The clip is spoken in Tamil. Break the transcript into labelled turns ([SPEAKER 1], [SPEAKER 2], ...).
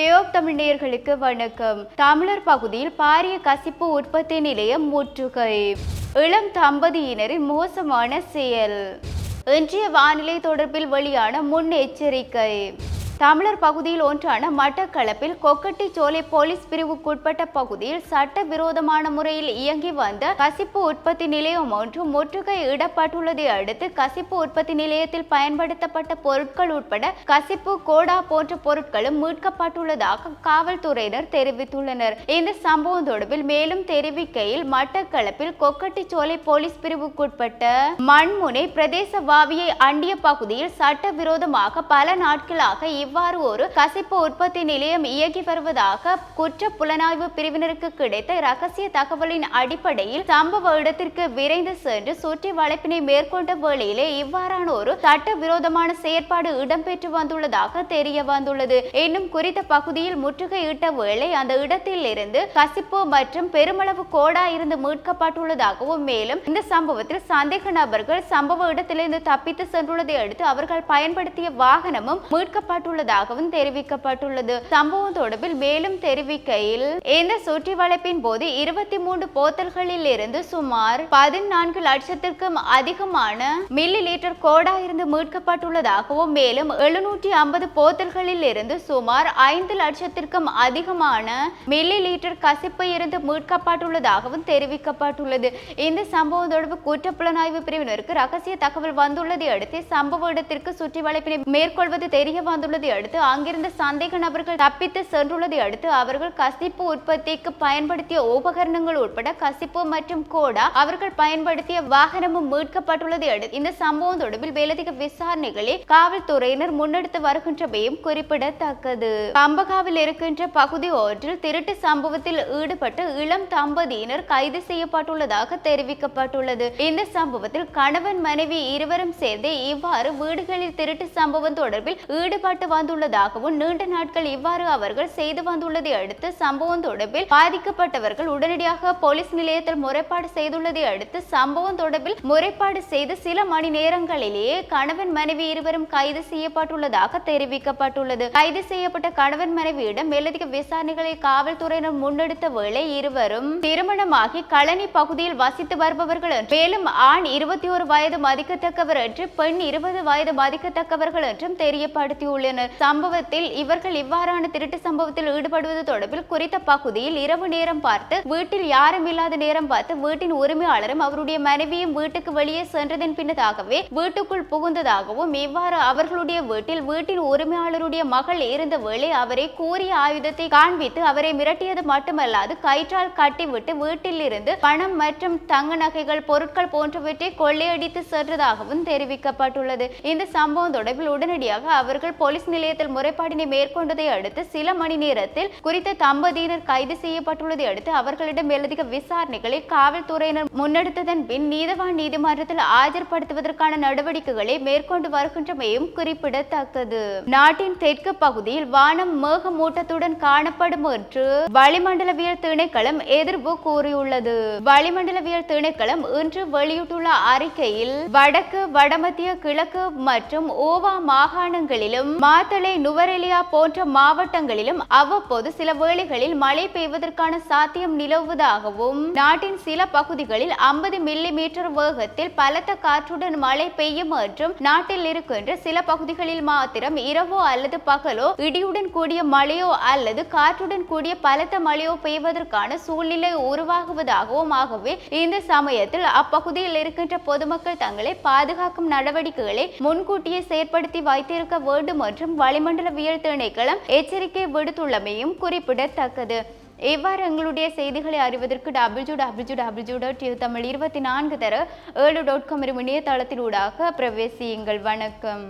[SPEAKER 1] கேயோப் தமிழ் நேயர்களுக்கு வணக்கம். தமிழர் பகுதியில் பாரிய கசிப்பு உற்பத்தி நிலையம் முற்றுகை. இளம் தம்பதியினரின் மோசமான செயல். இன்றைய வானிலை தொடர்பில் வெளியான முன்னெச்சரிக்கை. தமிழர் பகுதியில் ஒன்றான மட்டக்களப்பில் கொக்கட்டிச்சோலை போலீஸ் பிரிவுக்குட்பட்ட பகுதியில் சட்டவிரோதமான முறையில் இயங்கி வந்த கசிப்பு உற்பத்தி நிலையம் ஒன்று முற்றுகையிடப்பட்டுள்ளதை அடுத்து கசிப்பு உற்பத்தி நிலையத்தில் பயன்படுத்தப்பட்ட பொருட்கள் உட்பட கசிப்பு கோடா போன்ற பொருட்களும் மீட்கப்பட்டுள்ளதாக காவல்துறையினர் தெரிவித்துள்ளனர். இந்த சம்பவம் தொடர்பில் மேலும் தெரிவிக்கையில் மட்டக்களப்பில் கொக்கட்டிச்சோலை போலீஸ் பிரிவுக்குட்பட்ட மண்முனை பிரதேச வாவியை அண்டிய பகுதியில் சட்டவிரோதமாக பல நாட்களாக இவ்வாறு ஒரு கசிப்பு உற்பத்தி நிலையம் இயங்கி வருவதாக குற்ற புலனாய்வு பிரிவினருக்கு கிடைத்த இரகசிய தகவலின் அடிப்படையில் சம்பவ இடத்திற்கு விரைந்து சென்று சுற்றி வளைப்பினை மேற்கொண்ட வேளையிலே இவ்வாறான ஒரு சட்டவிரோதமான செயற்பாடு இடம்பெற்று வந்துள்ளதாக தெரிய வந்துள்ளது. இன்னும் குறித்த பகுதியில் முற்றுகையிட்ட வேளை அந்த இடத்தில் இருந்து கசிப்பு மற்றும் பெருமளவு கோடா இருந்து மீட்கப்பட்டுள்ளதாகவும் மேலும் இந்த சம்பவத்தில் சந்தேக நபர்கள் சம்பவ இடத்திலிருந்து தப்பித்து சென்றுள்ளதை அடுத்து அவர்கள் பயன்படுத்திய வாகனமும் மீட்கப்பட்டுள்ளதாகவும் தெரிவிக்கப்பட்டுள்ளது. சம்பவம் தொடர்பில் மேலும் தெரிவிக்கையில் இந்த சுற்றி வளைப்பின் போது 23 போத்தல்களில் இருந்து சுமார் 14 லட்சத்திற்கும் அதிகமான மில்லி லிட்டர் கோடா இருந்து மீட்கப்பட்டுள்ளதாகவும் மேலும் 750 போத்தல்களில் இருந்து சுமார் 5 லட்சத்திற்கும் அதிகமான மில்லி லிட்டர் கசிப்பு இருந்து மீட்கப்பட்டுள்ளதாகவும் தெரிவிக்கப்பட்டுள்ளது. இந்த சம்பவம் தொடர்பு குற்றப்புலனாய்வு பிரிவினருக்கு ரகசிய தகவல் வந்துள்ளதை அடுத்து சம்பவ இடத்திற்கு சுற்றி வளைப்பினை மேற்கொள்வது தெரிய வந்துள்ளதை அடுத்து அங்கிருந்த சந்தேக நபர்கள் தப்பித்து சென்றுள்ளதை அடுத்து அவர்கள் கசிப்பு உற்பத்திக்கு பயன்படுத்திய உபகரணங்கள் உட்பட கசிப்பு மற்றும் கோடா அவர்கள் பயன்படுத்திய வாகனமும் மீட்கப்பட்டுள்ளதை அடுத்து இந்த சம்பவம் தொடர்பில் மேலதிக விசாரணைகளை காவல்துறையினர் முன்னெடுத்து வருகின்றமையும் குறிப்பிடத்தக்கது. கம்பகாவில் இருக்கின்ற பகுதி ஒன்றில் திருட்டு சம்பவத்தில் ஈடுபட்ட இளம் தம்பதியினர் கைது செய்யப்பட்டுள்ளதாக தெரிவிக்கப்பட்டுள்ளது. இந்த சம்பவத்தில் கணவன் மனைவி இருவரும் சேர்ந்து இவ்வாறு வீடுகளில் திருட்டு சம்பவம் தொடர்பில் ஈடுபட்டு வந்துள்ளதாகவும் நீண்ட நாட்கள் இவ்வாறு அவர்கள் செய்து வந்துள்ளதை அடுத்து சம்பவம் தொடர்பில் பாதிக்கப்பட்டவர்கள் உடனடியாக போலீஸ் நிலையத்தில் முறைப்பாடு செய்துள்ளதை அடுத்து சம்பவம் தொடர்பில் முறைப்பாடு செய்து சில மணி நேரங்களிலேயே கணவன் மனைவி இருவரும் கைது செய்யப்பட்டுள்ளதாக தெரிவிக்கப்பட்டுள்ளது. கைது செய்யப்பட்ட கணவன் மனைவியிடம் மேலதிக விசாரணைகளை காவல்துறையினர் முன்னெடுத்த வேளை இருவரும் திருமணமாகி களனி பகுதியில் வசித்து வருபவர்கள் மேலும் ஆண் 21 வயது மதிக்கத்தக்கவர் என்று பெண் 20 வயது மதிக்கத்தக்கவர்கள் என்றும் தெரியப்படுத்தியுள்ளனர். சம்பவத்தில் இவர்கள் இவ்வாறான திருட்டு சம்பவத்தில் ஈடுபடுவது தொடர்பில் குறித்த பகுதியில் இரவு நேரம் பார்த்து வீட்டில் யாரும் இல்லாத நேரம் பார்த்து வீட்டின் உரிமையாளரும் அவருடைய மனைவியும் வீட்டுக்கு வெளியே சென்றதன் பின்னதாகவே வீட்டுக்குள் புகுந்ததாகவும் இவ்வாறு அவர்களுடைய வீட்டில் வீட்டின் உரிமையாளருடைய மகள் இருந்த வேளை அவரை கூறிய ஆயுதத்தை காண்பித்து அவரை மிரட்டியது மட்டுமல்லாது கயிற்றால் கட்டிவிட்டு வீட்டில் இருந்து பணம் மற்றும் தங்க நகைகள் பொருட்கள் போன்றவற்றை கொள்ளையடித்து சென்றதாகவும் தெரிவிக்கப்பட்டுள்ளது. இந்த சம்பவம் தொடர்பில் உடனடியாக அவர்கள் போலீஸ் நிலையத்தில் முறைப்பாடினை மேற்கொண்டதை அடுத்து சில மணி நேரத்தில் குறித்த தம்பதியினர் கைது செய்யப்பட்டுள்ளதை அடுத்து அவர்களிடம் மேலதிக விசாரணைகளை காவல்துறையினர் முன்னெடுத்ததன் பின் நீதவான் நீதிமன்றத்தில் ஆஜர்படுத்துவதற்கான நடவடிக்கைகளை மேற்கொண்டு வருகின்றமையும் குறிப்பிடத்தக்கது. நாட்டின் தெற்கு பகுதியில் வானம் மேகமூட்டத்துடன் காணப்படும் என்று வளிமண்டலவியல் திணைக்களம் எதிர்ப்பு கூறியுள்ளது. வளிமண்டலவியல் திணைக்களம் இன்று வெளியிட்டுள்ள அறிக்கையில் வடக்கு வடமத்திய கிழக்கு மற்றும் ஓவா மாகாணங்களிலும் மாத்தளை நுவரெலியா போன்ற மாவட்டங்களிலும் அவ்வப்போது சில வேளைகளில் மழை பெய்வதற்கான சாத்தியம் நிலவுவதாகவும் நாட்டின் சில பகுதிகளில் 50 மில்லி மீட்டர் வேகத்தில் பலத்த காற்றுடன் மழை பெய்யும் என்றும் நாட்டில் இருக்கின்ற சில பகுதிகளில் மாத்திரம் இரவோ அல்லது பகலோ இடியுடன் கூடிய மழையோ அல்லது காற்றுடன் கூடிய பலத்த மழையோ பெய்வதற்கான சூழ்நிலை உருவாகுவதாகவும் ஆகவே இந்த சமயத்தில் அப்பகுதியில் இருக்கின்ற பொதுமக்கள் தங்களை பாதுகாக்கும் நடவடிக்கைகளை முன்கூட்டியே செயற்படுத்தி வைத்திருக்க வேண்டும் என்றும் வளிமண்டலவியல் திணைக்களம் எச்சரிக்கை விடுத்துள்ளமையும் குறிப்பிடத்தக்கது. இவ்வாறு எங்களுடைய செய்திகளை அறிவதற்கு www.tamil24 தர 7.com இணையதளத்தினூடாக பிரவேசியுங்கள். வணக்கம்.